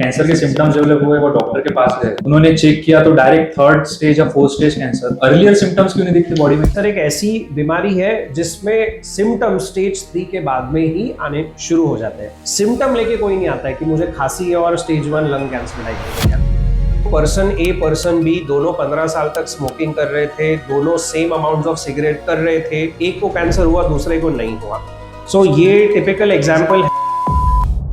Cancer के symptoms develop हुए, वो डॉक्टर के पास गए, उन्होंने चेक किया तो डायरेक्ट थर्ड स्टेज या fourth stage cancer. Earlier symptoms क्यों नहीं दिखते बॉडी में? सर एक ऐसी बीमारी है जिसमें सिम्टम स्टेज 3 के बाद में ही आने शुरू हो जाते हैं। सिम्टम लेके कोई नहीं आता है कि मुझे खांसी है और स्टेज 1 लंग कैंसर डायग्नोस है। पर्सन ए पर्सन बी दोनों 15 साल तक स्मोकिंग कर रहे थे, दोनों सेम अमाउंट ऑफ सिगरेट कर रहे थे, एक को कैंसर हुआ दूसरे को नहीं हुआ। सो ये टिपिकल एग्जाम्पल है।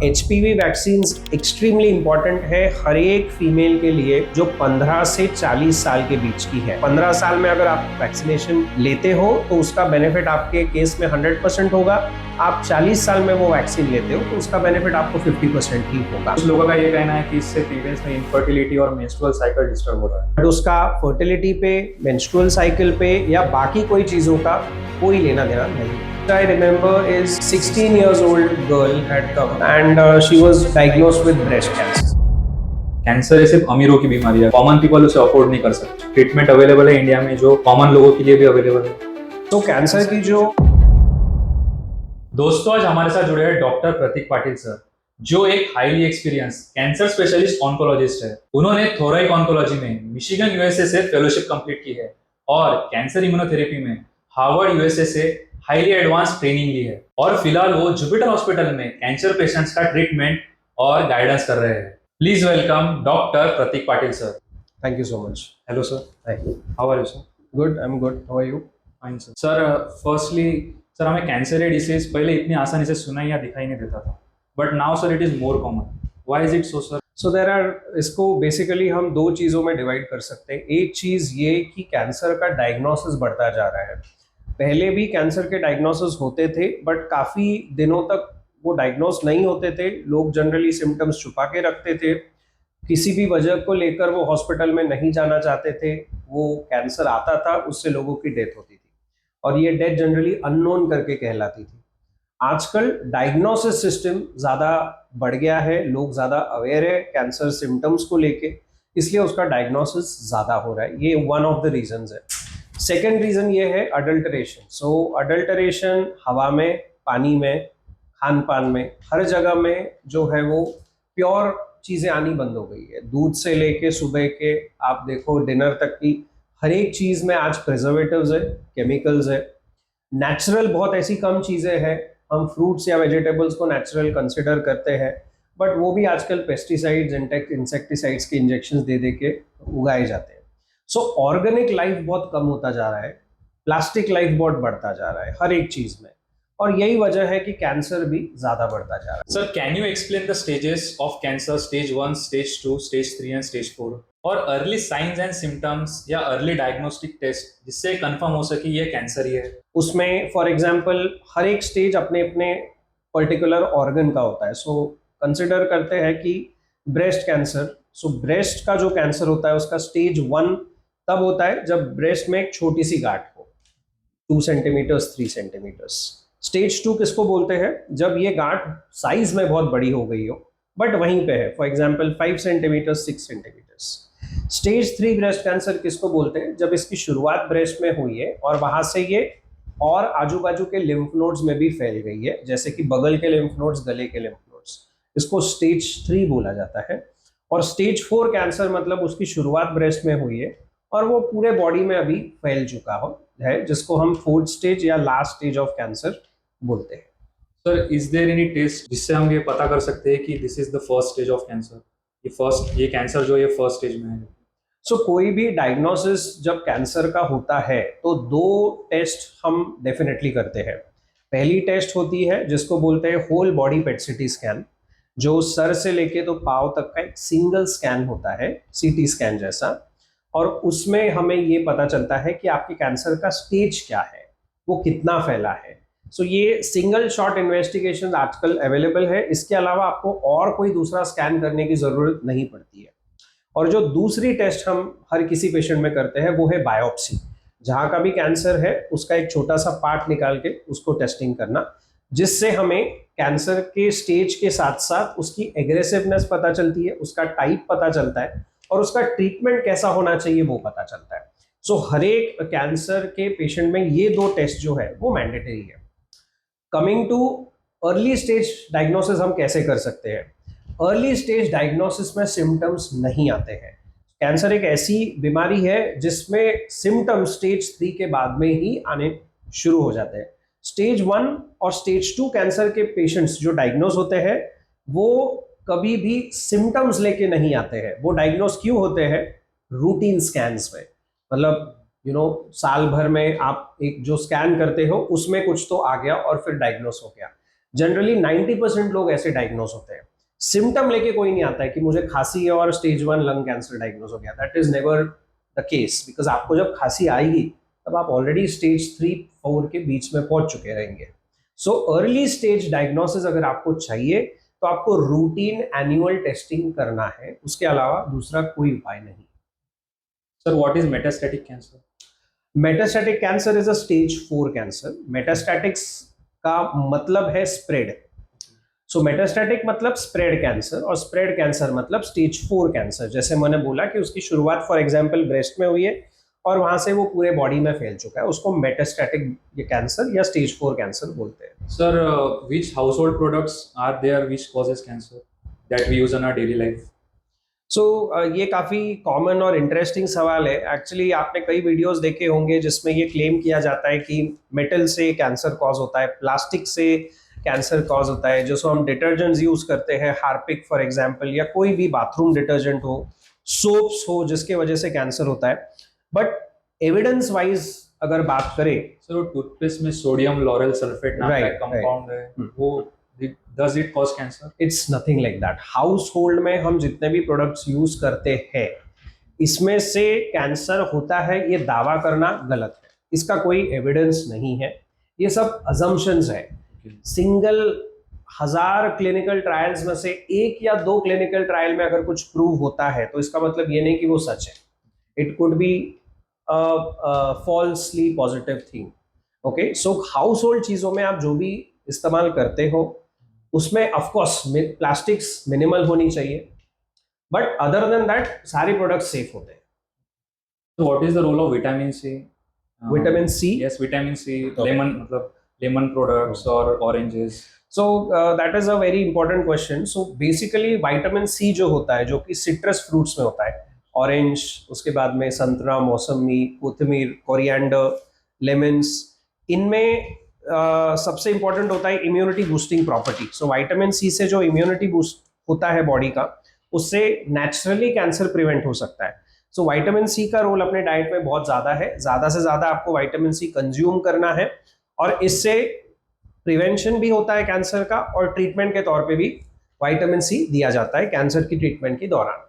HPV वैक्सीन एक्सट्रीमली इंपॉर्टेंट है हर एक फीमेल के लिए जो 15 से 40 साल के बीच की है। 15 साल में अगर आप वैक्सीनेशन लेते हो तो उसका बेनिफिट आपके केस में 100% होगा। आप 40 साल में वो वैक्सीन लेते हो तो उसका बेनिफिट आपको 50% ही होगा। कुछ लोगों का ये कहना है कि इससे फीमेल्स में इनफर्टिलिटी और मेंस्ट्रुअल साइकिल डिस्टर्ब हो रहा है। बट उसका फर्टिलिटी पे, मेंस्ट्रुअल साइकिल पे या बाकी कोई चीजों का कोई लेना देना नहीं। I remember is 16 years old girl had come and she was diagnosed with breast cancer. Cancer सिर्फ अमीरों की बीमारी है, कॉमन पीपल उसे अफोर्ड नहीं कर सकते। ट्रीटमेंट अवेलेबल है इंडिया में जो कॉमन लोगों के लिए भी अवेलेबल है। तो कैंसर की जो दोस्तों, आज हमारे साथ जुड़े हैं डॉक्टर प्रतीक पाटिल सर, जो एक highly experience cancer specialist oncologist है। उन्होंने थोराइक ऑन्कोलॉजी में मिशिगन यूएसए से फेलोशिप कंप्लीट की है और कैंसर इम्यूनोथेरेपी में हार्वर्ड यूएसए से हाईली एडवांस ट्रेनिंग ली है और फिलहाल वो जुपिटर हॉस्पिटल में कैंसर पेशेंट्स का ट्रीटमेंट और गाइडेंस कर रहे हैं। Please welcome doctor Pratik Patil sir. Thank you so much. Hello sir, thank you. How are you sir? Good, I am good. How are you? Fine sir. Sir firstly sir, हमें cancer या disease पहले इतनी आसानी से सुनाई या दिखाई नहीं देता था, but now sir it is more common. Why is it so sir? So there are, इसको बेसिकली हम दो चीज़ों में डिवाइड कर सकते हैं। एक चीज़ ये कि कैंसर का डायग्नोसिस बढ़ता जा रहा है। पहले भी कैंसर के डायग्नोसिस होते थे बट काफ़ी दिनों तक वो डायग्नोस नहीं होते थे। लोग जनरली सिम्टम्स छुपा के रखते थे, किसी भी वजह को लेकर वो हॉस्पिटल में नहीं जाना चाहते थे। वो कैंसर आता था, उससे लोगों की डेथ होती थी और ये डेथ जनरली अननोन करके कहलाती थी। आजकल डायग्नोसिस सिस्टम ज़्यादा बढ़ गया है, लोग ज़्यादा अवेयर है कैंसर सिम्टम्स को लेके, इसलिए उसका डायग्नोसिस ज़्यादा हो रहा है। ये वन ऑफ द रीजंस है। सेकेंड रीजन ये है अडल्टरेशन। सो अडल्टरेशन हवा में, पानी में, खान पान में, हर जगह में जो है वो प्योर चीज़ें आनी बंद हो गई है। दूध से लेके सुबह के आप देखो डिनर तक की हर एक चीज़ में आज प्रिजर्वेटिव्स है, केमिकल्स है। नेचुरल बहुत ऐसी कम चीज़ें हैं, हम फ्रूट्स या वेजिटेबल्स को नेचुरल कंसिडर करते हैं, बट वो भी आजकल पेस्टिसाइड्स, इंसेक्टिसाइड्स के इंजेक्शंस दे दे के उगाए जाते हैं। सो ऑर्गेनिक लाइफ बहुत कम होता जा रहा है, प्लास्टिक लाइफ बहुत बढ़ता जा रहा है हर एक चीज़ में, और यही वजह है कि कैंसर भी ज़्यादा बढ़ता जा रहा है। Sir, can you explain the stages of cancer, stage 1, stage 2, stage 3 and stage 4, और अर्ली साइंस एंड सिम्टम्स या अर्ली डायग्नोस्टिक टेस्ट जिससे कंफर्म हो सके ये कैंसर ही है? उसमें फॉर एग्जांपल हर एक स्टेज अपने अपने पर्टिकुलर ऑर्गन का होता है। सो कंसिडर करते हैं कि ब्रेस्ट कैंसर, सो ब्रेस्ट का जो कैंसर होता है उसका स्टेज 1 तब होता है जब ब्रेस्ट में एक छोटी सी गांठ हो, 2 सेंटीमीटर्स, 3 सेंटीमीटर्स। स्टेज 2 किसको बोलते हैं? जब ये गांठ साइज में बहुत बड़ी हो गई हो बट वहीं पे है, for example 5 centimetres, 6 centimetres. Stage 3 breast cancer किसको बोलते हैं? जब इसकी शुरुआत ब्रेस्ट में हुई है और वहां से ये और आजू बाजू के लिम्फ नोड्स में भी फैल गई है, जैसे कि बगल के लिम्फ नोड्स, गले के लिम्फ नोड्स, इसको स्टेज 3 बोला जाता है। और स्टेज 4 कैंसर मतलब उसकी शुरुआत ब्रेस्ट में हुई है और वो पूरे बॉडी में अभी फैल चुका हो है, जिसको हम 4th स्टेज या लास्ट स्टेज ऑफ कैंसर बोलते हैं। Sir, is there any test जिससे हम ये पता कर सकते हैं कि this is the first stage of cancer, ये कैंसर जो ये फर्स्ट स्टेज में है? सो कोई भी डायग्नोसिस जब कैंसर का होता है तो 2 टेस्ट हम डेफिनेटली करते हैं। पहली टेस्ट होती है जिसको बोलते हैं होल बॉडी पेट सीटी स्कैन, जो सर से लेके तो पाँव तक का एक सिंगल स्कैन होता है, सीटी स्कैन जैसा, और उसमें हमें ये पता चलता है कि आपके कैंसर का स्टेज क्या है, वो कितना फैला है। सो ये सिंगल शॉट इन्वेस्टिगेशन आजकल अवेलेबल है। इसके अलावा आपको और कोई दूसरा स्कैन करने की ज़रूरत नहीं पड़ती है। और जो दूसरी टेस्ट हम हर किसी पेशेंट में करते हैं वो है बायोप्सी। जहाँ का भी कैंसर है उसका एक छोटा सा पार्ट निकाल के उसको टेस्टिंग करना, जिससे हमें कैंसर के स्टेज के साथ साथ उसकी एग्रेसिवनेस पता चलती है, उसका टाइप पता चलता है और उसका ट्रीटमेंट कैसा होना चाहिए वो पता चलता है। सो हर एक कैंसर के पेशेंट में ये 2 टेस्ट जो है वो मैंडेटरी है। Coming too early stage diagnosis हम कैसे कर सकते हैं? अर्ली स्टेज डायग्नोसिस में सिम्टम्स नहीं आते हैं। कैंसर एक ऐसी बीमारी है जिसमें सिम्टम्स स्टेज 3 के बाद में ही आने शुरू हो जाते हैं। स्टेज 1 और स्टेज 2 कैंसर के पेशेंट्स जो डायग्नोज होते हैं वो कभी भी सिम्टम्स लेके नहीं आते हैं। वो डायग्नोज क्यों होते हैं? रूटीन स्कैन्स में, मतलब साल भर में आप एक जो स्कैन करते हो उसमें कुछ तो आ गया और फिर डायग्नोस हो गया। जनरली 90% लोग ऐसे डायग्नोस होते हैं। सिम्टम लेके कोई नहीं आता है कि मुझे खांसी है और स्टेज 1 लंग कैंसर डायग्नोस हो गया। That is never the case, because आपको जब खांसी आएगी तब आप ऑलरेडी स्टेज 3-4 के बीच में पहुंच चुके रहेंगे। सो अर्ली स्टेज डायग्नोसिस अगर आपको चाहिए तो आपको रूटीन एनुअल टेस्टिंग करना है, उसके अलावा दूसरा कोई उपाय नहीं। Sir, what is metastatic cancer? Metastatic cancer is a stage 4 cancer. Metastatics का मतलब है स्प्रेड। सो मेटास्टैटिक मतलब स्प्रेड कैंसर, और स्प्रेड कैंसर मतलब स्टेज 4 कैंसर। जैसे मैंने बोला कि उसकी शुरुआत फॉर एग्जांपल ब्रेस्ट में हुई है और वहां से वो पूरे बॉडी में फैल चुका है, उसको मेटास्टैटिक कैंसर या स्टेज 4 कैंसर बोलते हैं। Sir, which household products are there which causes cancer that we use in our daily life? सो ये काफ़ी कॉमन और इंटरेस्टिंग सवाल है। एक्चुअली आपने कई वीडियोस देखे होंगे जिसमें ये क्लेम किया जाता है कि मेटल से कैंसर कॉज होता है, प्लास्टिक से कैंसर कॉज होता है। जो हम डिटर्जेंट्स यूज़ करते हैं, हार्पिक फॉर एग्जांपल, या कोई भी बाथरूम डिटर्जेंट हो, सोप्स हो, जिसके वजह से कैंसर होता है। बट एविडेंस वाइज अगर बात करें, सर, वो टूथपेस्ट में सोडियम लॉरेल सल्फेट नाम का एक कंपाउंड है, वो does it cause cancer? It's nothing like that. House hold में हम जितने भी प्रोडक्ट्स यूज करते हैं इसमें से कैंसर होता है, ये दावा करना गलत है। इसका कोई एविडेंस नहीं है, ये सब अजम्पशंस है। सिंगल 1000 क्लिनिकल ट्रायल्स में से 1 या 2 क्लिनिकल ट्रायल में अगर कुछ प्रूव होता है तो इसका मतलब ये नहीं कि वो सच है। It could be falsely positive thing. Okay, so house hold चीजों में आप जो भी इस्तेमाल करते हो उसमें ऑफ कोर्स प्लास्टिक्स मिनिमल होनी चाहिए, बट अदर देन दैट सारे प्रोडक्ट सेफ होते हैं। So what is the role of vitamin C? Vitamin C, Yes, vitamin C, lemon, मतलब lemon products or oranges. So that is a very important question. So basically vitamin C जो होता है, जो कि citrus fruits में होता है, orange, उसके बाद में संतरा, मौसमी, कोथिमीर, कोरिएंडर, लेमन्स, इनमें सबसे इंपॉर्टेंट होता है immunity boosting property. So vitamin C से जो इम्यूनिटी बूस्ट होता है बॉडी का, उससे नेचुरली कैंसर प्रिवेंट हो सकता है। सो विटामिन सी का रोल अपने डाइट में बहुत ज़्यादा है। ज़्यादा से ज़्यादा आपको विटामिन सी कंज्यूम करना है, और इससे प्रिवेंशन भी होता है कैंसर का, और ट्रीटमेंट के तौर पे भी विटामिन सी दिया जाता है कैंसर की ट्रीटमेंट के दौरान।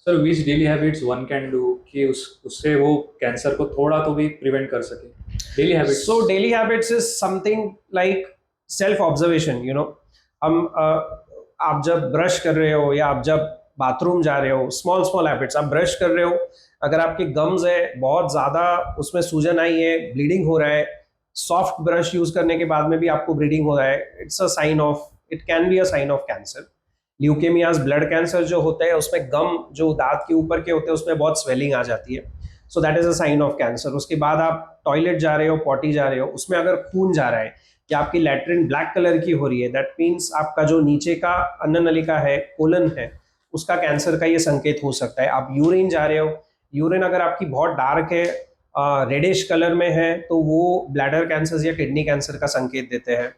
Sir, which daily habits one can do कि उससे वो कैंसर को थोड़ा तो भी प्रिवेंट कर सके? Daily habits. So daily habits is something like self observation. हम आप जब ब्रश कर रहे हो या आप जब बाथरूम जा रहे हो, स्मॉल स्मॉल हैबिट्स। आप ब्रश कर रहे हो, अगर आपके गम्स है बहुत ज़्यादा, उसमें सूजन आई है, ब्लीडिंग हो रहा है, सॉफ्ट ब्रश यूज करने के बाद में भी आपको ब्लीडिंग हो रहा है, it's a sign of, it can be a sign of cancer. Leukaemias, blood cancer जो होता है उसमें गम जो दांत के ऊपर के होते हैं उसमें बहुत स्वेलिंग आ जाती है, so that is a sign of cancer. उसके बाद आप टॉयलेट जा रहे हो, पॉटी जा रहे हो, उसमें अगर खून जा रहा है या आपकी लैट्रिन ब्लैक कलर की हो रही है, दैट मीन्स आपका जो नीचे का अन्न नलिका है, कोलन है, उसका कैंसर का ये संकेत हो सकता है। आप यूरिन जा रहे हो, यूरिन अगर आपकी बहुत डार्क है, रेडिश कलर में है, तो वो ब्लैडर कैंसर या किडनी कैंसर का संकेत देते हैं।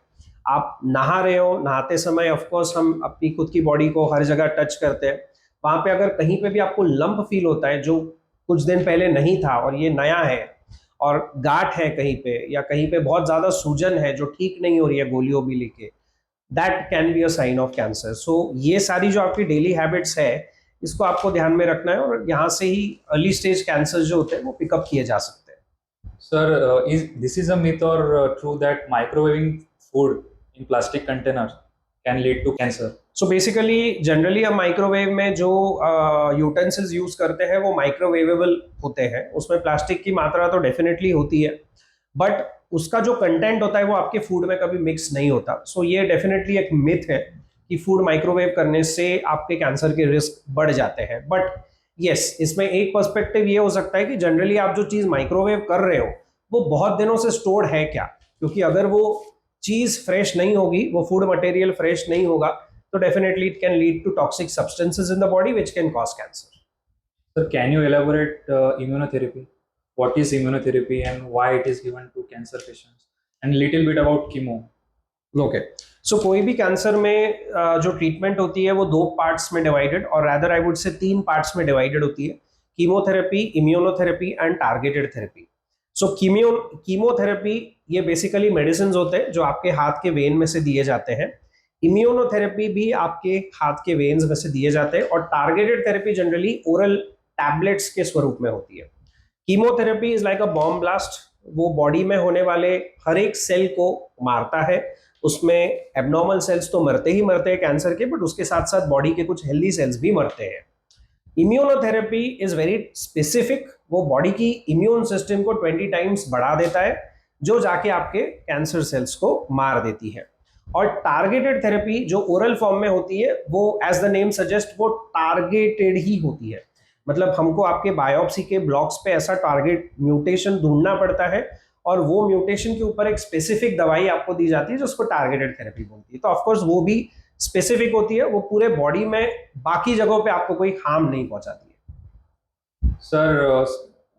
आप नहा रहे हो, नहाते समय ऑफ कोर्स हम अपनी खुद की बॉडी को हर जगह टच करते हैं, वहां पे अगर कहीं पे भी आपको लंप फील होता है जो कुछ दिन पहले नहीं था और ये नया है, और गांठ है कहीं पे, या कहीं पे बहुत ज्यादा सूजन है जो ठीक नहीं हो रही है गोलियों भी लेके, that can be a sign of cancer. So ये सारी जो आपकी डेली हैबिट्स है, इसको आपको ध्यान में रखना है, और यहाँ से ही अर्ली स्टेज कैंसर जो होते हैं वो पिकअप किए जा सकते हैं। Sir, this is a myth or true that microwaving food in plastic containers can lead to cancer? So basically generally हम माइक्रोवेव में जो यूटेंसिल्स यूज करते हैं वो माइक्रोवेवेबल होते हैं, उसमें प्लास्टिक की मात्रा तो डेफिनेटली होती है, बट उसका जो कंटेंट होता है वो आपके फूड में कभी मिक्स नहीं होता। सो ये डेफिनेटली एक मिथ है कि फूड माइक्रोवेव करने से आपके कैंसर के रिस्क बढ़ जाते हैं। बट यस, इसमें एक पर्सपेक्टिव ये हो सकता है कि जनरली आप जो चीज़ माइक्रोवेव कर रहे हो वो बहुत दिनों से स्टोर्ड है क्या, क्योंकि अगर वो चीज़ फ्रेश नहीं होगी, वो फूड मटेरियल फ्रेश नहीं होगा, तो definitely it can lead to toxic substances in the body which can cause cancer. Sir, can you elaborate immunotherapy? What is immunotherapy and why it is given to cancer patients? And little bit about chemo. Okay, so कोई भी cancer में जो treatment होती है वो दो parts में divided, और रादर आई वुड से तीन पार्ट्स में डिवाइडेड होती है: chemotherapy, immunotherapy and targeted therapy. So chemotherapy ये बेसिकली मेडिसिन होते हैं जो आपके हाथ के वेन में से दिए जाते हैं. इम्यूनोथेरेपी भी आपके हाथ के वेन्स में से दिए जाते हैं, और targeted therapy generally oral tablets के स्वरूप में होती है. Chemotherapy is like a bomb blast. वो बॉडी में होने वाले हर एक सेल को मारता है. उसमें एबनॉर्मल सेल्स तो मरते ही मरते हैं कैंसर के, बट उसके साथ साथ बॉडी के कुछ हेल्दी सेल्स भी मरते हैं. Immunotherapy is very specific. वो बॉडी की इम्यून सिस्टम को 20 टाइम्स बढ़ा देता है, जो जाके आपके कैंसर सेल्स को मार देती है. और टारगेटेड थेरेपी जो ओरल फॉर्म में होती है, वो एज द नेम सजेस्ट वो टारगेटेड ही होती है. मतलब हमको आपके बायोप्सी के ब्लॉक्स पे ऐसा टारगेट म्यूटेशन ढूंढना पड़ता है, और वो म्यूटेशन के ऊपर एक स्पेसिफिक दवाई आपको दी जाती है, जिसको टारगेटेड थेरेपी बोलती है. तो ऑफकोर्स वो भी स्पेसिफिक होती है, वो पूरे बॉडी में बाकी जगहों पे आपको कोई हार्म नहीं पहुंचाती है. Sir,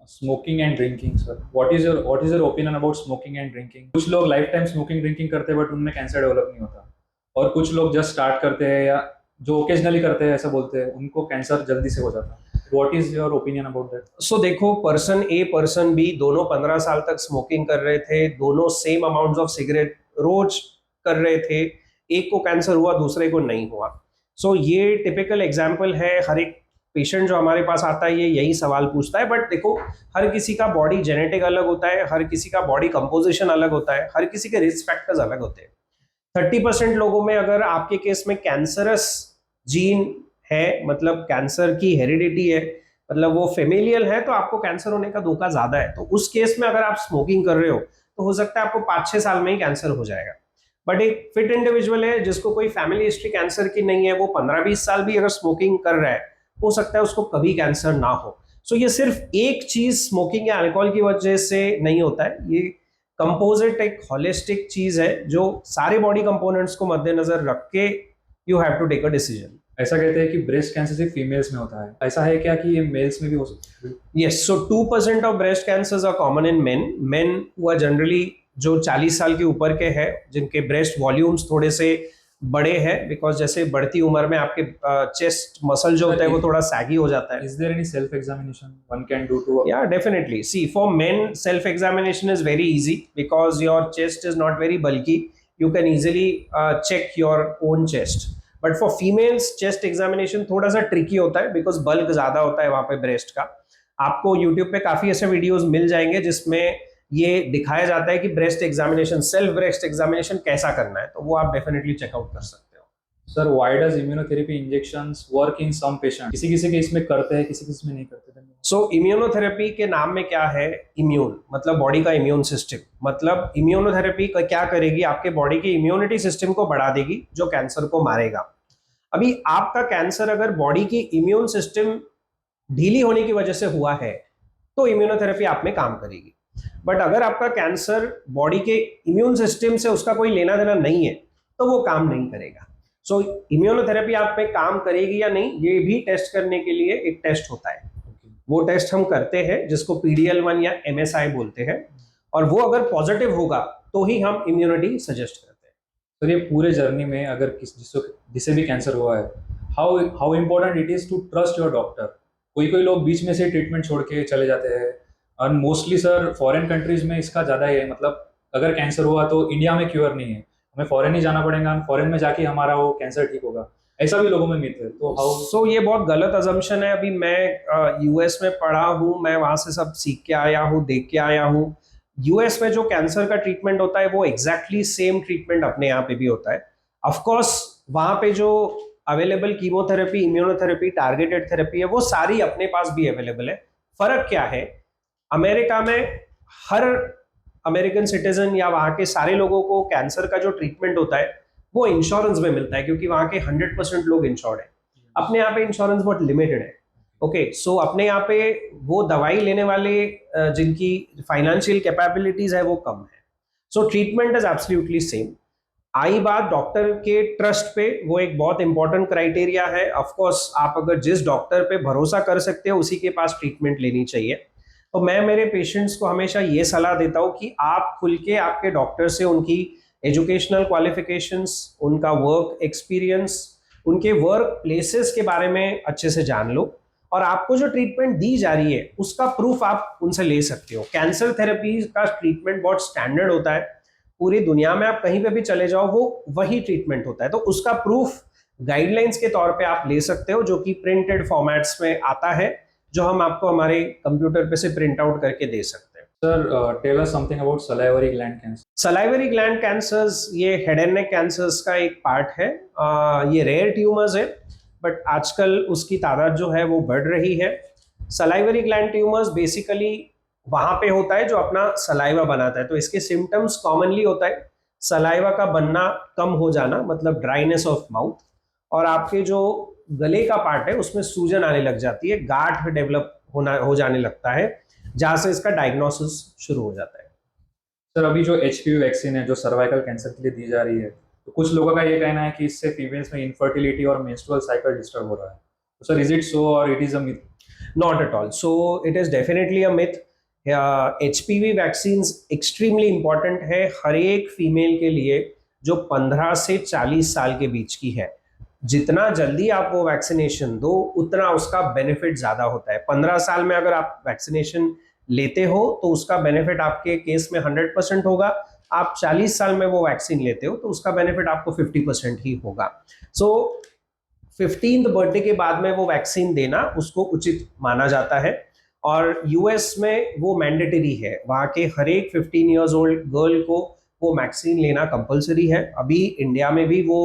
smoking and drinking, sir. What is your opinion about smoking and drinking? कुछ लोग लाइफ टाइम स्मोकिंग ड्रिंकिंग करते हैं बट उनमें कैंसर डेवलप नहीं होता, और कुछ लोग जस्ट स्टार्ट करते हैं या जो ओकेजनली करते हैं ऐसा बोलते हैं उनको कैंसर जल्दी से हो जाता है. What is your opinion about that? सो देखो, पर्सन ए पर्सन बी दोनों 15 साल तक स्मोकिंग कर रहे थे, दोनों सेम अमाउंट्स ऑफ सिगरेट रोज कर रहे थे. एक को कैंसर हुआ, दूसरे को नहीं हुआ. सो ये टिपिकल एग्जाम्पल है. हर एक पेशेंट जो हमारे पास आता है ये यही सवाल पूछता है. बट देखो, हर किसी का बॉडी जेनेटिक अलग होता है, हर किसी का बॉडी कंपोजिशन अलग होता है, हर किसी के रिस्क फैक्टर्स अलग होते हैं. 30% लोगों में अगर आपके केस में कैंसरस जीन है, मतलब कैंसर की हेरिडिटी है, मतलब वो फेमिलियल है, तो आपको कैंसर होने का धोखा ज्यादा है. तो उस केस में अगर आप स्मोकिंग कर रहे हो तो हो सकता है आपको 5-6 साल में ही कैंसर हो जाएगा. बट एक फिट इंडिविजुअल है जिसको कोई फैमिली हिस्ट्री कैंसर की नहीं है, वो 15-20 साल भी अगर स्मोकिंग कर रहा है, हो सकता है उसको कभी कैंसर ना हो. सो ये सिर्फ एक चीज स्मोकिंग या अल्कोहल की वजह से नहीं होता है. ये कंपोजिट एक होलिस्टिक चीज है जो सारे बॉडी कंपोनेंट्स को मद्देनजर रख के you have to take a decision. ऐसा कहते हैं कि ब्रेस्ट कैंसर सिर्फ फीमेल्स में होता है, ऐसा है क्या कि ये मेल्स में भी हो सकता है? Yes, so 2% of breast cancers are common in men. Men who are generally जो 40 साल के ऊपर के हैं, जिनके ब्रेस्ट वॉल्यूम्स थोड़े से बड़े हैं, बिकॉज जैसे बढ़ती उम्र में आपके चेस्ट मसल जो होता है वो थोड़ा सैगी हो जाता है. Is there any self examination one can do to? Yeah, definitely. See, for men, self-examination is very easy because your chest is not very bulky. You can easily check your own chest. But for females, chest examination थोड़ा सा tricky होता है because bulk ज़्यादा होता है वहाँ पे breast का. आपको YouTube पे काफ़ी ऐसे वीडियोस मिल जाएंगे जिसमें ये दिखाया जाता है कि breast examination, self breast examination कैसा करना है, तो वो आप डेफिनेटली चेकआउट कर सकते हो. Sir, why does immunotherapy injections work in some patient? किसी किसी केस में करते हैं, किसी किसी में नहीं करते. सो इम्यूनोथेरेपी के नाम में क्या है? इम्यून मतलब बॉडी का इम्यून सिस्टम. मतलब इम्यूनोथेरेपी क्या करेगी? आपके बॉडी की इम्यूनिटी सिस्टम को बढ़ा देगी जो कैंसर को मारेगा. अभी आपका कैंसर अगर बॉडी की इम्यून सिस्टम ढीली होने की वजह से हुआ है तो इम्यूनोथेरेपी आप में काम करेगी. बट अगर आपका कैंसर बॉडी के इम्यून सिस्टम से उसका कोई लेना देना नहीं है तो वो काम नहीं करेगा. सो इम्यूनोथेरेपी आप पे काम करेगी या नहीं, ये भी टेस्ट करने के लिए एक टेस्ट होता है. वो टेस्ट हम करते हैं जिसको PDL1 या MSI बोलते हैं, और वो अगर पॉजिटिव होगा तो ही हम इम्यूनिटी सजेस्ट करते हैं. सर, ये पूरे जर्नी में अगर जिसे भी कैंसर हुआ है, how important it is to trust your doctor. कोई लोग बीच में से ट्रीटमेंट छोड़ के चले जाते हैं, और मोस्टली सर फॉरेन कंट्रीज में इसका ज़्यादा ही है. मतलब अगर कैंसर हुआ तो इंडिया में क्योर नहीं है, हमें फॉरेन ही जाना पड़ेगा, फॉरेन में जाके हमारा वो कैंसर ठीक होगा, ऐसा भी लोगों में मिथ है. तो हाउ? ये बहुत गलत अजम्पशन है. अभी मैं US में पढ़ा हूँ, मैं वहाँ से सब सीख के आया हूँ, देख के आया हूँ. US में जो कैंसर का ट्रीटमेंट होता है वो एग्जैक्टली सेम ट्रीटमेंट अपने यहाँ पे भी होता है. ऑफकोर्स वहाँ पे जो available chemotherapy, immunotherapy, targeted therapy है वो सारी अपने पास भी अवेलेबल है. फर्क क्या है? अमेरिका में हर अमेरिकन सिटीजन या वहाँ के सारे लोगों को कैंसर का जो ट्रीटमेंट होता है वो इंश्योरेंस में मिलता है, क्योंकि वहाँ के 100% लोग इंश्योर्ड है. अपने यहाँ पे इंश्योरेंस बहुत लिमिटेड है. ओके, सो अपने यहाँ पे वो दवाई लेने वाले जिनकी फाइनेंशियल कैपेबिलिटीज है वो कम है. So treatment is absolutely same. आई बात डॉक्टर के ट्रस्ट पे, वो एक बहुत इंपॉर्टेंट क्राइटेरिया है। ऑफ कोर्स आप अगर जिस डॉक्टर पे भरोसा कर सकते हो उसी के पास ट्रीटमेंट लेनी चाहिए। तो मैं मेरे पेशेंट्स को हमेशा ये सलाह देता हूँ कि आप खुल के आपके डॉक्टर से उनकी एजुकेशनल क्वालिफिकेशंस, उनका वर्क एक्सपीरियंस, उनके वर्क प्लेसेस के बारे में अच्छे से जान लो, और आपको जो ट्रीटमेंट दी जा रही है उसका प्रूफ आप उनसे ले सकते हो। कैंसर थेरेपी का ट्रीटमेंट बहुत स्टैंडर्ड होता है, पूरी दुनिया में आप कहीं पे भी चले जाओ वो वही ट्रीटमेंट होता है। तो उसका प्रूफ गाइडलाइंस के तौर पे आप ले सकते हो, जो कि प्रिंटेड फॉर्मेट्स में आता है, जो हम आपको हमारे कंप्यूटर पे से प्रिंट आउट करके दे सकते हैं। Sir tell us something about salivary gland cancer. Salivary gland cancers ये हेड एंड नेक कैंसर्स का एक पार्ट है। ये रेयर ट्यूमर्स है, बट आजकल उसकी तादाद जो है वो बढ़ रही है। सलाइवरी ग्लैंड ट्यूमर्स बेसिकली वहां पे होता है जो अपना सलाइवा बनाता है। तो इसके सिम्टम्स कॉमनली होता है सलाइवा का बनना कम हो जाना, मतलब ड्राइनेस ऑफ माउथ, और आपके जो गले का पार्ट है उसमें सूजन आने लग जाती है, गांठ डेवलप हो जाने लगता है, जहां से इसका डायग्नोसिस शुरू हो जाता है। सर अभी जो एचपीवी वैक्सीन है जो सर्वाइकल कैंसर के लिए दी जा रही है, तो कुछ लोगों का ये कहना है कि इससे फीमेल्स में इनफर्टिलिटी और मेंस्ट्रुअल साइकिल डिस्टर्ब हो रहा है। तो सर इज इट सो और it is a myth? Not at all. So it is definitely a myth. HPV vaccines extremely important है हर एक फीमेल के लिए जो 15 से 40 साल के बीच की है। जितना जल्दी आप वो वैक्सीनेशन दो उतना उसका बेनिफिट ज़्यादा होता है। 15 साल में अगर आप वैक्सीनेशन लेते हो तो उसका बेनिफिट आपके केस में 100% होगा। आप 40 साल में वो वैक्सीन लेते हो तो उसका बेनिफिट आपको 50% ही होगा। सो 15th बर्थडे के बाद में वो वैक्सीन देना उसको उचित माना जाता है, और यूएस में वो मैंडेटरी है। वहाँ के हर एक 15 ईयर्स ओल्ड गर्ल को वो वैक्सीन लेना कंपलसरी है। अभी इंडिया में भी वो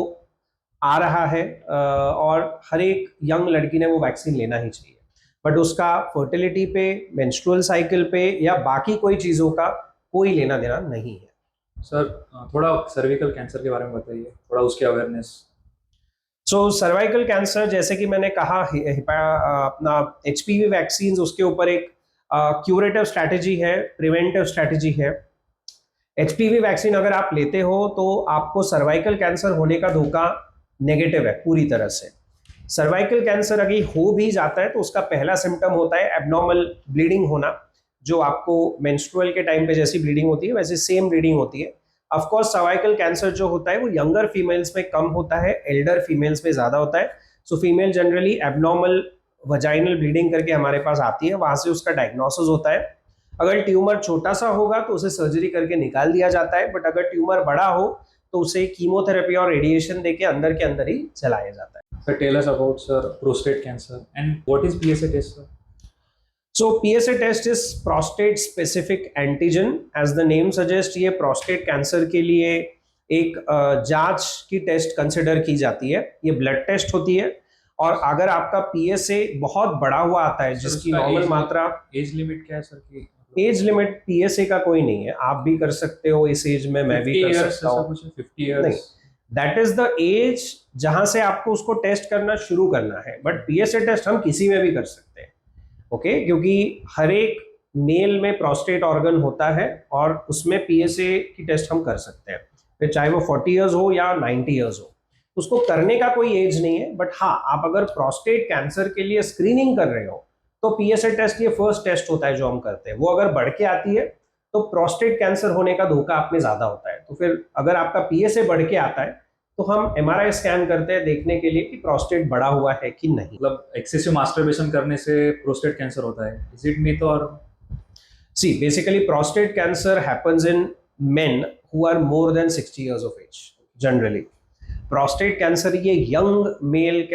आ रहा है, और हर एक यंग लड़की ने वो वैक्सीन लेना ही चाहिए। बट उसका फर्टिलिटी पे, मेंस्ट्रुअल साइकिल पे या बाकी कोई चीज़ों का कोई लेना देना नहीं है। सर थोड़ा सर्विकल कैंसर के बारे में बताइए, थोड़ा उसकी अवेयरनेस। सो सर्वाइकल कैंसर, जैसे कि मैंने कहा, अपना एचपीवी वैक्सीन उसके ऊपर एक क्यूरेटिव स्ट्रैटेजी है, प्रिवेंटिव स्ट्रैटेजी है। एचपीवी वैक्सीन अगर आप लेते हो तो आपको सर्वाइकल कैंसर होने का धोखा नेगेटिव है पूरी तरह से। सर्वाइकल कैंसर अगर हो भी जाता है तो उसका पहला सिम्टम होता है एबनॉर्मल ब्लीडिंग होना, जो आपको मेंस्ट्रुअल के टाइम पे जैसी ब्लीडिंग होती है वैसे सेम ब्लीडिंग होती है। ऑफ कोर्स सर्वाइकल कैंसर जो होता है वो यंगर फीमेल्स में कम होता है, एल्डर फीमेल्स में ज्यादा होता है। So female generally abnormal vaginal bleeding करके हमारे पास आती है, वहां से उसका डायग्नोसिस होता है। अगर ट्यूमर छोटा सा होगा तो उसे सर्जरी करके निकाल दिया जाता है, बट अगर ट्यूमर बड़ा हो तो उसे कीमोथेरेपी और रेडिएशन देके अंदर के अंदर ही चलाया जाता है। Sir tell us about sir prostate cancer and what is PSA test sir? So PSA test is prostate specific antigen. As the name suggests, ये prostate कैंसर के लिए एक जांच की टेस्ट कंसिडर की जाती है। ये ब्लड टेस्ट होती है, और अगर आपका PSA बहुत बड़ा हुआ आता है जिसकी नॉर्मल मात्रा। एज लिमिट क्या है सर की? एज लिमिट PSA का कोई नहीं है, आप भी कर सकते हो इस एज में, मैं भी कर सकता हूँ। 50 इयर्स नहीं, दैट इज द एज जहां से आपको उसको टेस्ट करना शुरू करना है। बट PSA टेस्ट हम किसी में भी कर सकते हैं, ओके क्योंकि हर एक मेल में प्रोस्टेट ऑर्गन होता है और उसमें PSA की टेस्ट हम कर सकते हैं, फिर चाहे वो 40 इयर्स हो या 90 इयर्स हो। उसको करने का कोई एज नहीं है। बट हाँ, आप अगर प्रोस्टेट कैंसर के लिए स्क्रीनिंग कर रहे हो तो PSA टेस्ट ये फर्स्ट टेस्ट होता है जो हम करते हैं। वो अगर बढ़ के आती है तो प्रोस्टेट कैंसर होने का धोखा आप में ज्यादा होता है। तो फिर अगर आपका PSA बढ़ के आता है तो हम MRI स्कैन करते हैं देखने के लिए कि प्रोस्टेट बढ़ा हुआ है कि नहीं। मतलब एक्सेसिव मास्टरबेशन करने से प्रोस्टेट कैंसर होता है, इज इट मिथ? और see basically prostate cancer happens in men who are more than 60 years of age. Generally prostate cancer ये यंग मेल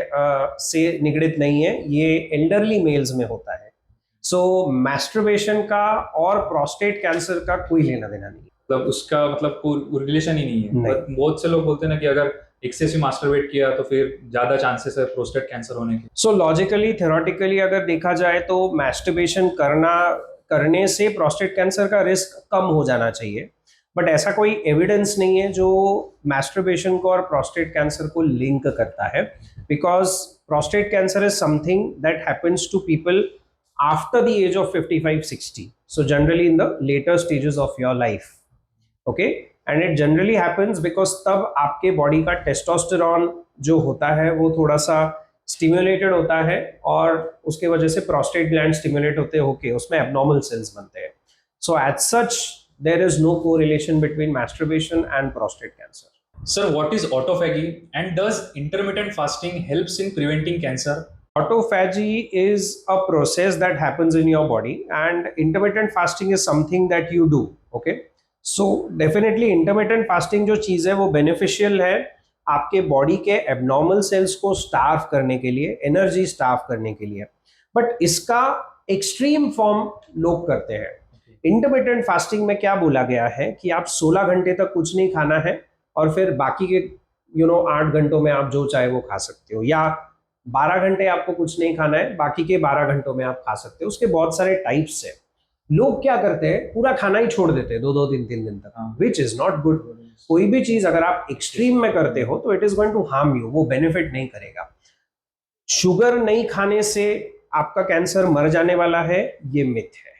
से निगड़ित नहीं है, ये एल्डरली मेल्स में होता है। सो मैस्टरबेशन का और प्रोस्टेट कैंसर का कोई लेना देना नहीं है। मतलब उसका मतलब कोई रिलेशन ही नहीं है। नहीं। But बहुत से लोग बोलते हैं ना कि अगर एक्सेसिव मास्टरबेट किया तो फिर ज्यादा चांसेस है प्रोस्टेट कैंसर होने के। सो लॉजिकली थ्योरेटिकली अगर देखा जाए तो मैस्टरबेशन करने से प्रोस्टेट कैंसर का रिस्क कम हो जाना चाहिए, बट ऐसा कोई एविडेंस नहीं है जो मैस्टरबेशन को और प्रोस्टेट कैंसर को लिंक करता है। Because prostate cancer is something that happens to people after the age of 55-60, so generally in the later stages of your life, okay, and it generally happens because तब आपके body का testosterone जो होता है वो थोड़ा सा स्टिम्युलेटेड होता है, और उसके वजह से प्रोस्टेट ग्लैंड स्टिम्युलेट होते होके उसमें एबनॉर्मल सेल्स बनते हैं. So as such there is no correlation between masturbation and prostate cancer. Sir, what is autophagy and does intermittent fasting helps in preventing cancer? Autophagy is a process that happens in your body, and intermittent fasting is something that you do. Okay, so definitely intermittent fasting जो चीज़ है वो beneficial है आपके body के abnormal cells को starve करने के लिए, एनर्जी स्टार्व करने के लिए, बट इसका एक्सट्रीम फॉर्म लोग करते हैं. इंटरमिटेंट फास्टिंग में क्या बोला गया है कि आप 16 घंटे तक कुछ नहीं खाना है और फिर बाकी के 8 घंटों में आप जो चाहे वो खा सकते हो, या 12 घंटे आपको कुछ नहीं खाना है, बाकी के 12 घंटों में आप खा सकते हो. उसके बहुत सारे टाइप्स है. लोग क्या करते हैं, पूरा खाना ही छोड़ देते हैं 2-3 दिन तक, विच इज नॉट गुड. कोई भी चीज अगर आप एक्सट्रीम में करते हो तो it is going to harm you, वो बेनिफिट नहीं करेगा. शुगर नहीं खाने से आपका कैंसर मर जाने वाला है, ये मिथ है.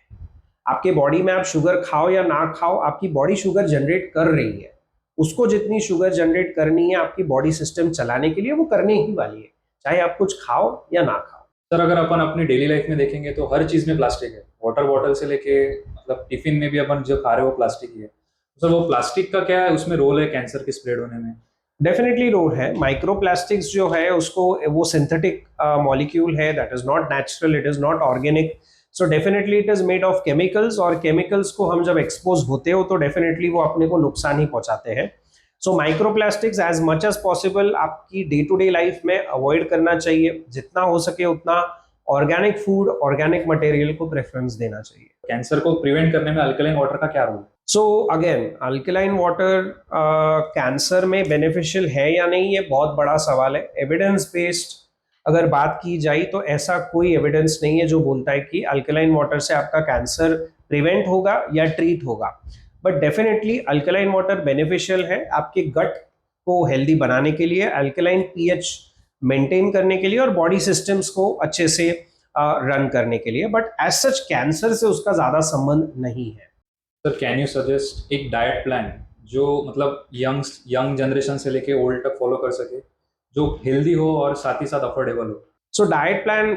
आपके बॉडी में आप शुगर खाओ या ना खाओ, आपकी बॉडी शुगर जनरेट कर रही है. उसको जितनी शुगर जनरेट करनी है आपकी बॉडी सिस्टम चलाने के लिए, वो करने ही वाली है, चाहे आप कुछ खाओ या ना खाओ. सर, अगर अपन अपनी डेली लाइफ में देखेंगे तो हर चीज में प्लास्टिक है. वाटर बॉटल से लेके मतलब टिफिन में भी अपन जो खा रहे हैं वो प्लास्टिक ही है. सर, वो प्लास्टिक का क्या है, उसमें रोल है कैंसर के स्प्रेड होने में? डेफिनेटली रोल है. माइक्रोप्लास्टिक्स जो है उसको, वो सिंथेटिक मॉलिक्यूल है, that is not natural, it is not organic. So definitely it is made of chemicals, और केमिकल्स को हम जब एक्सपोज होते हो तो डेफिनेटली वो अपने को नुकसान ही पहुंचाते हैं. So microplastics as much as possible आपकी डे टू डे लाइफ में अवॉइड करना चाहिए. जितना हो सके उतना ऑर्गेनिक फूड, ऑर्गेनिक मटेरियल को प्रेफरेंस देना चाहिए. कैंसर को प्रिवेंट करने में अल्कलाइन वाटर का क्या रोल है? So again, alkaline water cancer में बेनिफिशियल है या नहीं, ये बहुत बड़ा सवाल है. एविडेंस बेस्ड अगर बात की जाए तो ऐसा कोई एविडेंस नहीं है जो बोलता है कि अल्कलाइन वाटर से आपका कैंसर प्रिवेंट होगा या ट्रीट होगा. But definitely alkaline water beneficial है आपके गट को हेल्दी बनाने के लिए, अल्कलाइन पीएच मेंटेन करने के लिए, और बॉडी सिस्टम्स को अच्छे से रन करने के लिए. बट एज सच कैंसर से उसका ज़्यादा संबंध नहीं है. सर, कैन यू सजेस्ट एक डाइट प्लान जो मतलब यंग जनरेशन से लेके ओल्ड तक फॉलो कर सके, जो हेल्दी हो और साथ ही साथ अफोर्डेबल हो? So diet plan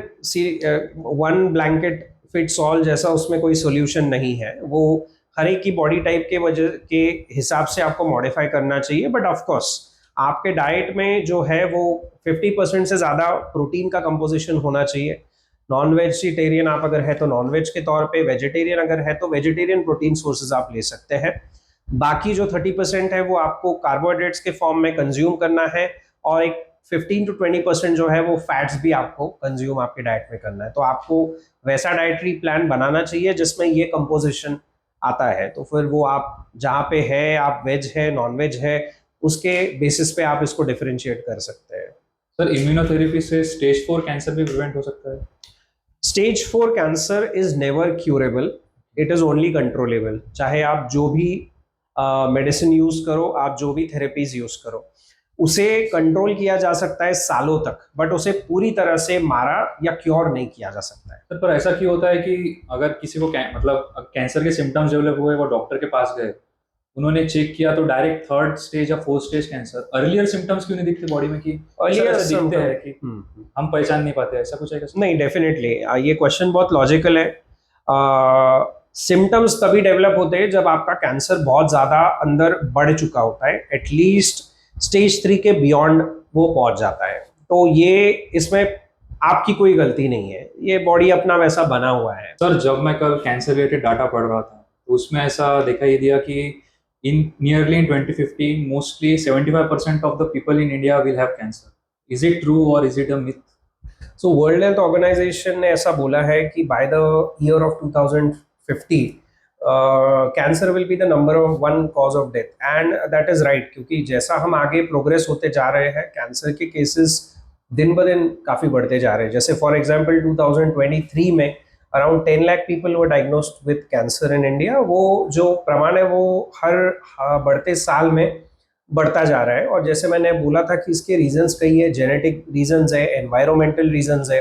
one blanket fits all जैसा उसमें कोई सोल्यूशन नहीं है. वो हर एक की बॉडी टाइप के वजह के हिसाब से आपको मॉडिफाई करना चाहिए. बट ऑफ कोर्स आपके डाइट में जो है वो 50% से ज़्यादा प्रोटीन का कंपोजिशन होना चाहिए. नॉन वेजिटेरियन आप अगर है तो नॉन वेज के तौर पे, वेजिटेरियन अगर है तो वेजिटेरियन प्रोटीन सोर्सेज आप ले सकते हैं. बाकी जो 30% है वो आपको कार्बोहाइड्रेट्स के फॉर्म में कंज्यूम करना है, और एक 15 to 20% जो है वो फैट्स भी आपको कंज्यूम आपके डाइट में करना है. तो आपको वैसा डाइटरी प्लान बनाना चाहिए जिसमें ये कंपोजिशन आता है. तो फिर वो आप जहाँ पे है, आप वेज है नॉन वेज है, उसके बेसिस पे आप इसको डिफरेंशिएट कर सकते हैं. सर, इम्यूनोथेरेपी से स्टेज 4 कैंसर भी प्रिवेंट हो सकता है? Stage 4 cancer is never curable, it is only controllable. चाहे आप जो भी मेडिसिन यूज करो, आप जो भी थेरेपीज यूज करो, उसे कंट्रोल किया जा सकता है सालों तक, बट उसे पूरी तरह से मारा या क्योर नहीं किया जा सकता है. सर, पर ऐसा क्यों होता है कि अगर किसी को मतलब कैंसर के सिम्टम्स डेवलप हुए, वो डॉक्टर के पास गए, उन्होंने चेक किया तो डायरेक्ट 3rd स्टेज या 4th stage cancer, earlier symptoms क्यों नहीं दिखते बॉडी में? कि अर्लियर दिखते हैं कि हम पहचान नहीं पाते, ऐसा कुछ है क्या? नहीं, डेफिनेटली ये क्वेश्चन बहुत लॉजिकल है. सिम्टम्स तभी डेवलप होते हैं जब आपका कैंसर बहुत ज़्यादा अंदर बढ़ चुका होता है, एटलीस्ट स्टेज 3 के बियॉन्ड वो पहुंच जाता है. तो ये इसमें आपकी कोई गलती नहीं है, ये बॉडी अपना वैसा बना हुआ है. सर, जब मैं कल कैंसर रिलेटेड डाटा पढ़ रहा था तो उसमें ऐसा दिखाई दिया कि in 2050 mostly 75% of the people in India will have cancer. Is it true और is it a myth? So world health organisation ने ऐसा बोला है कि by the year of 2050 cancer will be the number 1 cause of death, and that is right. क्योंकि जैसा हम आगे प्रोग्रेस होते जा रहे हैं, कैंसर के केसेस दिन ब दिन काफ़ी बढ़ते जा रहे हैं. जैसे फॉर एग्जांपल 2023 में around 10 lakh people were diagnosed with cancer in India. वो जो प्रमाण है वो हर बढ़ते साल में बढ़ता जा रहा है. और जैसे मैंने बोला था कि इसके रीजंस कई है, जेनेटिक रीजंस है, एनवायरमेंटल रीजंस है,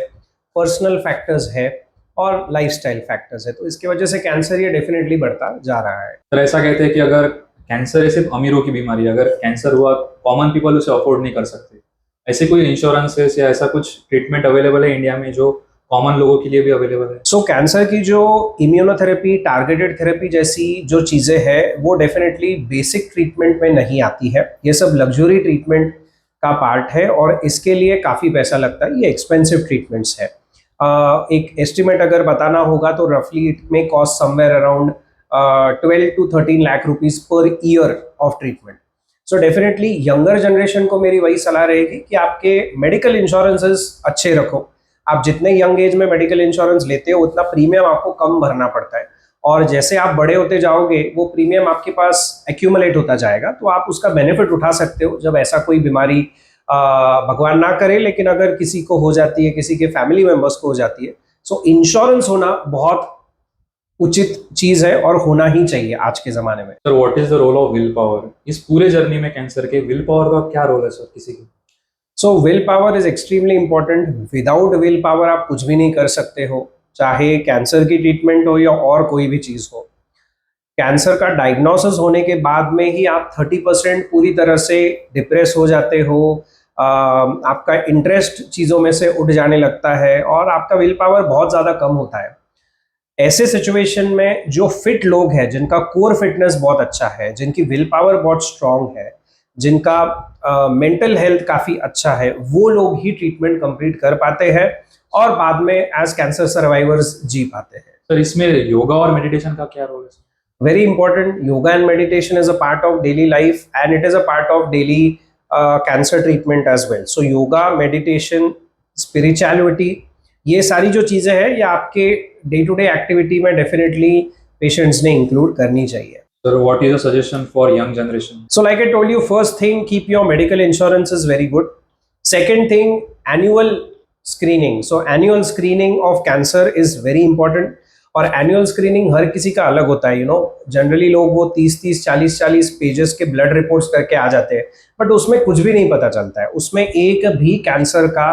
पर्सनल फैक्टर्स है, और लाइफस्टाइल फैक्टर्स है. तो इसकी वजह से कैंसर ये डेफिनेटली बढ़ता जा रहा है. सर, ऐसा कहते हैं कि अगर कैंसर सिर्फ अमीरों की बीमारी है, अगर कैंसर हुआ कॉमन पीपल उसे अफोर्ड नहीं कर सकते। ऐसे कोई इंश्योरेंसेस या ऐसा कुछ ट्रीटमेंट अवेलेबल है इंडिया में जो कॉमन लोगों के लिए भी अवेलेबल है? सो कैंसर की जो इम्यूनोथेरेपी, टारगेटेड थेरेपी जैसी जो चीज़ें हैं वो डेफिनेटली बेसिक ट्रीटमेंट में नहीं आती है। ये सब लग्जरी ट्रीटमेंट का पार्ट है और इसके लिए काफ़ी पैसा लगता है। ये एक्सपेंसिव ट्रीटमेंट्स है। एक एस्टिमेट अगर बताना होगा तो रफली इट में cost somewhere around 12 to 13 lakh rupees per year of treatment. So definitely younger generation को मेरी वही सलाह रहेगी कि आपके मेडिकल इंश्योरेंसेस अच्छे रखो। आप जितने यंग एज में मेडिकल इंश्योरेंस लेते हो उतना प्रीमियम आपको कम भरना पड़ता है, और जैसे आप बड़े होते जाओगे वो प्रीमियम आपके पास एक्यूमुलेट होता जाएगा, तो आप उसका बेनिफिट उठा सकते हो जब ऐसा कोई बीमारी भगवान ना करे लेकिन अगर किसी को हो जाती है, किसी के फैमिली मेंबर्स को हो जाती है। सो इंश्योरेंस होना बहुत उचित चीज है और होना ही चाहिए आज के जमाने में। Sir what is the role of willpower? इस पूरे जर्नी में कैंसर के विल पावर का क्या रोल है सर किसी की? So will power is extremely important. Without will power आप कुछ भी नहीं कर सकते हो, चाहे कैंसर की ट्रीटमेंट हो या और कोई भी चीज हो। कैंसर का डायग्नोसिस होने के बाद में ही आप 30% पूरी तरह से डिप्रेस हो जाते हो, आपका इंटरेस्ट चीज़ों में से उठ जाने लगता है और आपका विल पावर बहुत ज़्यादा कम होता है। ऐसे सिचुएशन में जो फिट लोग हैं, जिनका कोर फिटनेस बहुत अच्छा है, जिनकी विल पावर बहुत स्ट्रांग है, जिनका मेंटल हेल्थ काफ़ी अच्छा है, वो लोग ही ट्रीटमेंट कंप्लीट कर पाते हैं और बाद में एज कैंसर सर्वाइवर्स जी पाते हैं। सर इसमें योगा और मेडिटेशन का क्या रोल है? Very important. Yoga and meditation is a part of daily life and it is a part of daily cancer treatment as well. So yoga, meditation, spirituality, ये सारी जो चीज़ें हैं ये आपके डे टू डे एक्टिविटी में definitely patients ने include करनी चाहिए। Sir, what is your suggestion for young generation? So like I told you, first thing, keep your medical insurance is very good. Second thing, annual screening. So annual screening of cancer is very important. और annual screening हर किसी का अलग होता है। Generally लोग वो 30-30, 40-40 pages के blood reports करके आ जाते हैं, बट उसमें कुछ भी नहीं पता चलता है, उसमें एक भी कैंसर का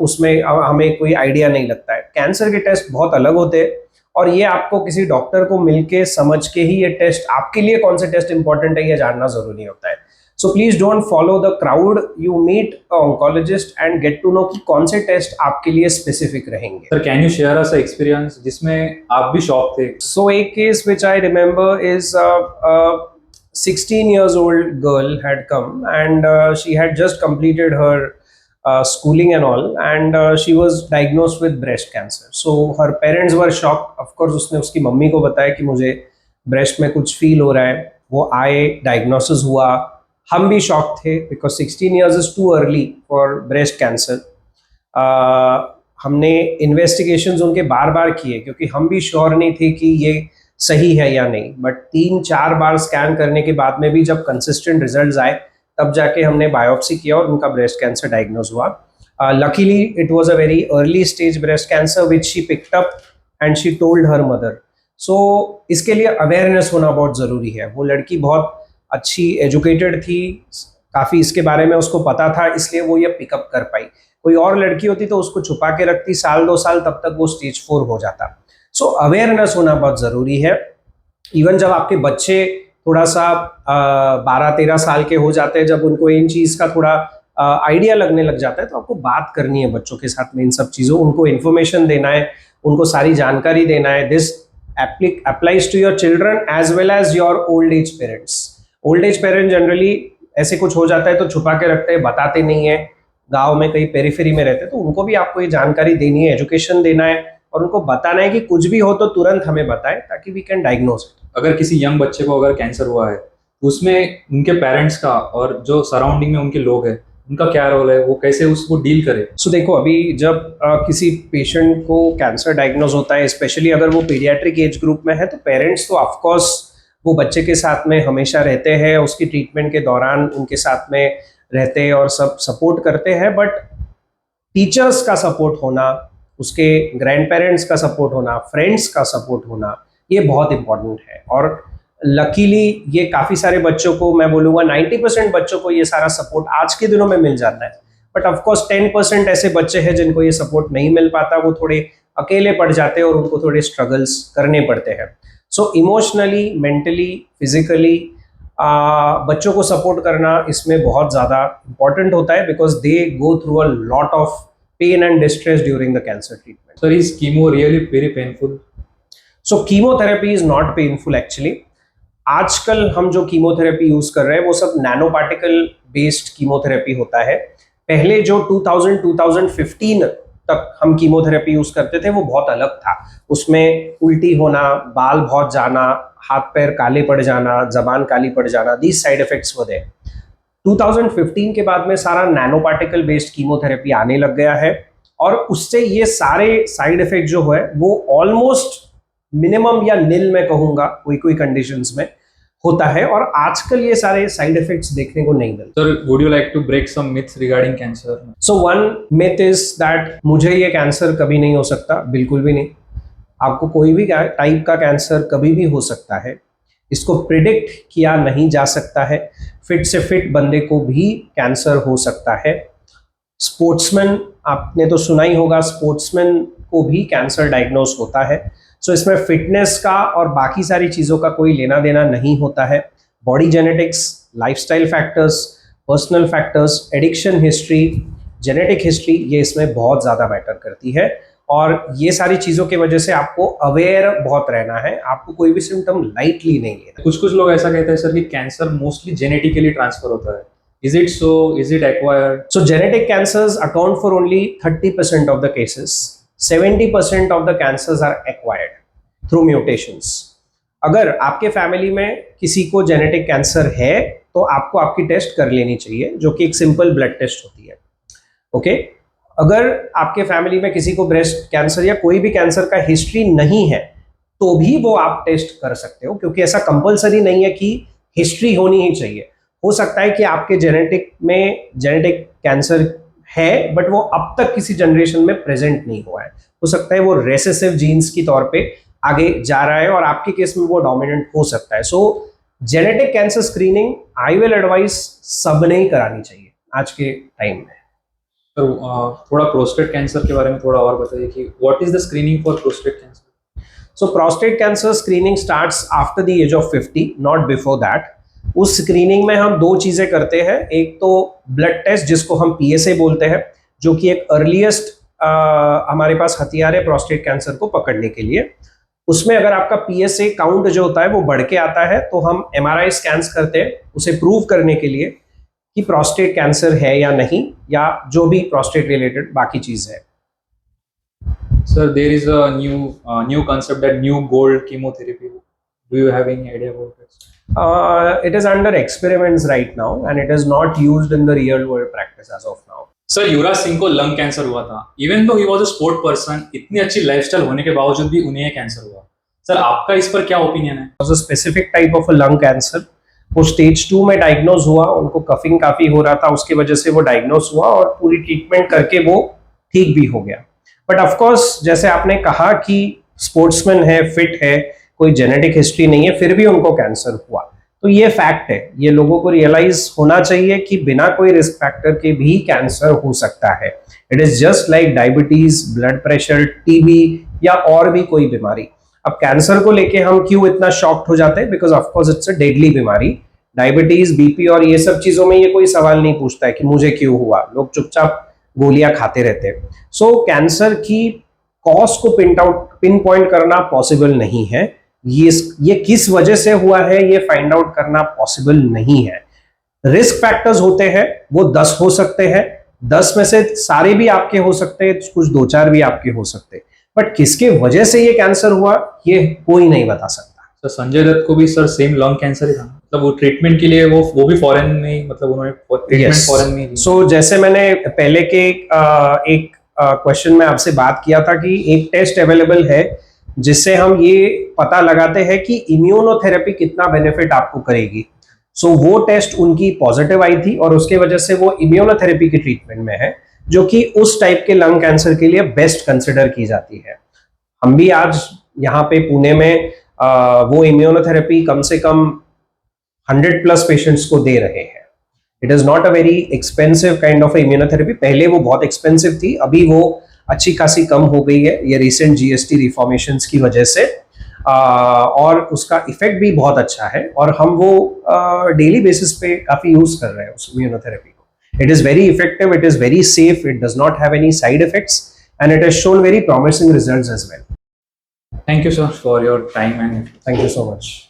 उसमें हमें कोई आइडिया नहीं लगता है। कैंसर के टेस्ट बहुत अलग होते हैं और ये आपको किसी डॉक्टर को मिलके समझ के ही ये टेस्ट आपके लिए कौन से टेस्ट इंपॉर्टेंट है ये जानना जरूरी होता है। So please don't follow the crowd, you meet oncologist and get to know कि कौन से टेस्ट आपके लिए स्पेसिफिक रहेंगे। Sir can you share us experience जिसमें आप भी शॉक थे? सो एक case which I remember is 16 years old girl had come and she had just completed her schooling and all and she was diagnosed with breast cancer. So her parents were shocked. Of course उसने उसकी mummy को बताया कि मुझे breast में कुछ feel हो रहा है, वो आए, डायग्नोसिस हुआ। हम भी शॉक थे because 16 years is too early for breast cancer. हमने इन्वेस्टिगेशंस उनके बार बार किए क्योंकि हम भी श्योर नहीं थे कि ये सही है या नहीं, बट 3-4 बार स्कैन करने के बाद में भी जब कंसिस्टेंट रिजल्ट्स आए तब जाके हमने बायोप्सी किया और उनका ब्रेस्ट कैंसर डायग्नोज हुआ। Luckily it was a very early stage breast cancer which she picked up and she told her mother. So इसके लिए अवेयरनेस होना बहुत ज़रूरी है। वो लड़की बहुत अच्छी एजुकेटेड थी, काफ़ी इसके बारे में उसको पता था, इसलिए वो ये पिकअप कर पाई। कोई और लड़की होती तो उसको छुपा के रखती, 1-2 साल, तब तक वो स्टेज 4 हो जाता। सो अवेयरनेस होना बहुत ज़रूरी है। इवन जब आपके बच्चे थोड़ा सा 12-13 साल के हो जाते हैं, जब उनको इन चीज़ का थोड़ा आइडिया लगने लग जाता है, तो आपको बात करनी है बच्चों के साथ में इन सब चीज़ों, उनको इन्फॉर्मेशन देना है, उनको सारी जानकारी देना है। This applies to your children as well as your old age parents. Old age parent generally ऐसे कुछ हो जाता है तो छुपा के रखते हैं, बताते नहीं है, गांव में कहीं पेरिफेरी में रहते हैं, तो उनको भी आपको ये जानकारी देनी है, एजुकेशन देना है और उनको बताना है कि कुछ भी हो तो तुरंत हमें बताएं ताकि वी कैन डायग्नोज इट। अगर किसी यंग बच्चे को अगर कैंसर हुआ है, उसमें उनके पेरेंट्स का और जो सराउंडिंग में उनके लोग हैं उनका क्या रोल है, वो कैसे उसको डील करे? सो देखो, अभी जब किसी पेशेंट को कैंसर डायग्नोज होता है, स्पेशली अगर वो पीडियाट्रिक एज ग्रुप में है, तो पेरेंट्स तो ऑफकोर्स वो बच्चे के साथ में हमेशा रहते हैं, उसकी ट्रीटमेंट के दौरान उनके साथ में रहते हैं और सब सपोर्ट करते हैं, बट टीचर्स का सपोर्ट होना, उसके ग्रैंड पेरेंट्स का सपोर्ट होना, फ्रेंड्स का सपोर्ट होना, ये बहुत इंपॉर्टेंट है। और लकीली ये काफ़ी सारे बच्चों को, मैं बोलूँगा 90% बच्चों को ये सारा सपोर्ट आज के दिनों में मिल जाता है, बट ऑफकोर्स 10% ऐसे बच्चे हैं जिनको ये सपोर्ट नहीं मिल पाता, वो थोड़े अकेले पड़ जाते हैं और उनको थोड़े स्ट्रगल्स करने पड़ते हैं। सो इमोशनली, मेंटली, फिजिकली बच्चों को सपोर्ट करना इसमें बहुत ज़्यादा इम्पोर्टेंट होता है because they go through a lot of pain and distress during the cancer treatment. Sir, is chemo really very painful? So chemotherapy is not painful actually. आजकल हम जो कीमोथेरेपी यूज कर रहे हैं वो सब नैनो पार्टिकल बेस्ड कीमोथेरेपी होता है. पहले जो 2000-2015 तक हम कीमोथेरेपी यूज करते थे वो बहुत अलग था. उसमें उल्टी होना, बाल बहुत जाना, हाथ पैर काले पड़ जाना, जबान काली पड़ जाना, these side effects were there. 2015 के बाद में सारा नैनो पार्टिकल बेस्ड कीमोथेरेपी आने लग गया है और उससे ये सारे साइड इफेक्ट जो है वो ऑलमोस्ट मिनिमम या निल मैं कहूंगा कोई कोई कंडीशंस में होता है और आजकल ये सारे साइड इफेक्ट्स देखने को नहीं मिलते. Sir, would you like to break some myths regarding cancer? So one myth is that मुझे ये कैंसर कभी नहीं हो सकता. बिल्कुल भी नहीं. आपको कोई भी टाइप का कैंसर कभी भी हो सकता है. इसको प्रिडिक्ट किया नहीं जा सकता है. फिट से फिट बंदे को भी कैंसर हो सकता है. स्पोर्ट्समैन, आपने तो सुना ही होगा, स्पोर्ट्समैन को भी कैंसर डायग्नोज होता है. सो इसमें फिटनेस का और बाकी सारी चीज़ों का कोई लेना देना नहीं होता है. Body genetics, lifestyle factors, personal factors, addiction history, genetic history, ये इसमें बहुत ज़्यादा मैटर करती है और ये सारी चीज़ों की वजह से आपको अवेयर बहुत रहना है. आपको कोई भी सिम्टम लाइटली नहीं लेना. कुछ कुछ लोग ऐसा कहते हैं सर कि कैंसर मोस्टली जेनेटिकली ट्रांसफर होता है. Is it so? Is it acquired? So genetic cancers account for only 30% of the cases. 70% of the cancers are acquired through mutations. अगर आपके फैमिली में किसी को जेनेटिक कैंसर है तो आपको आपकी टेस्ट कर लेनी चाहिए जो कि एक सिंपल ब्लड टेस्ट होती है. ओके अगर आपके फैमिली में किसी को ब्रेस्ट कैंसर या कोई भी कैंसर का हिस्ट्री नहीं है तो भी वो आप टेस्ट कर सकते हो क्योंकि ऐसा कंपलसरी नहीं है कि हिस्ट्री होनी ही चाहिए. हो सकता है कि आपके जेनेटिक कैंसर है बट वो अब तक किसी जनरेशन में प्रेजेंट नहीं हुआ है. हो सकता है वो रेसेसिव जीन्स की तौर पे आगे जा रहा है और आपके केस में वो डोमिनेंट हो सकता है. सो genetic cancer screening I will advice सबने ही करानी चाहिए आज के टाइम में. तो थोड़ा प्रोस्टेट कैंसर के बारे में थोड़ा और बताइए कि what is the screening for prostate cancer? So prostate cancer screening starts after the age of 50, not before that. उस स्क्रीनिंग में हम दो चीजें करते हैं. एक तो ब्लड टेस्ट जिसको हम PSA बोलते हैं जो कि एक अर्लीस्ट हमारे पास हथियार है प्रोस्टेट कैंसर को पकड़ने के लिए. उसमें अगर आपका PSA काउंट जो होता है वो बढ़ के आता है तो हम MRI स्कैन्स करते हैं उसे प्रूव करने के लिए कि प्रोस्टेट कैंसर है या नहीं या जो भी प्रोस्टेट रिलेटेड बाकी चीज है. Sir, there is a new concept that new gold chemotherapy. Do you have any idea about this? It is under experiments right now and it is not used in the real world practice as of now. Sir Yuvraj Singh को lung cancer हुआ था. Even though he was a sport person, इतनी अच्छी lifestyle होने के बावजूद भी उन्हें कैंसर हुआ. सर आपका इस पर क्या ओपिनियन है? was a specific type of a lung cancer. वो स्टेज 2 में डायग्नोज हुआ. उनको कफिंग काफी हो रहा था उसकी वजह से वो डायग्नोज हुआ और पूरी ट्रीटमेंट करके वो ठीक भी हो गया. बट ऑफकोर्स जैसे आपने कहा कि स्पोर्ट्समैन है, फिट है, कोई जेनेटिक हिस्ट्री नहीं है, फिर भी उनको कैंसर हुआ. तो ये फैक्ट है. ये लोगों को रियलाइज होना चाहिए कि बिना कोई रिस्क फैक्टर के भी कैंसर हो सकता है. It is just like diabetes, blood pressure, TB या और भी कोई बीमारी. अब कैंसर को लेके हम क्यों इतना शॉक्ड हो जाते हैं? Because of course it's a deadly बीमारी. डायबिटीज, BP और ये सब चीजों में ये कोई सवाल नहीं पूछता है कि मुझे क्यों हुआ. लोग चुपचाप गोलियां खाते रहते हैं. सो कैंसर की कॉज को पिन पॉइंट करना पॉसिबल नहीं है. ये किस वजह से हुआ है ये फाइंड आउट करना पॉसिबल नहीं है. रिस्क फैक्टर्स होते हैं, वो 10 हो सकते हैं. 10 में से सारे भी आपके हो सकते हैं, कुछ 2-4 भी आपके हो सकते हैं. बट किसके वजह से ये कैंसर हुआ ये कोई नहीं बता सकता. सर संजय दत्त को भी सर सेम लंग कैंसर ही था. मतलब वो ट्रीटमेंट के लिए वो भी फॉरेन में, मतलब उन्होंने ट्रीटमेंट फॉरेन में. सो जैसे मैंने पहले के एक क्वेश्चन में आपसे बात किया था कि एक टेस्ट अवेलेबल है जिससे हम ये पता लगाते हैं कि इम्यूनोथेरेपी कितना बेनिफिट आपको करेगी. सो वो टेस्ट उनकी पॉजिटिव आई थी और उसके वजह से वो इम्यूनोथेरेपी की ट्रीटमेंट में है जो कि उस टाइप के लंग कैंसर के लिए बेस्ट कंसिडर की जाती है. हम भी आज यहाँ पे पुणे में वो इम्यूनोथेरेपी कम से कम 100+ पेशेंट्स को दे रहे हैं. It is not a very expensive kind of immunotherapy. पहले वो बहुत एक्सपेंसिव थी, अभी वो अच्छी खासी कम हो गई है ये रिसेंट GST रिफॉर्मेशंस की वजह से. और उसका इफेक्ट भी बहुत अच्छा है और हम वो डेली बेसिस पे काफ़ी यूज़ कर रहे हैं उस इम्यूनोथेरेपी को. It is very effective, it is very safe, it does not have any side effects and it has shown very promising results as well. Thank you, sir, for your time and Thank you so much.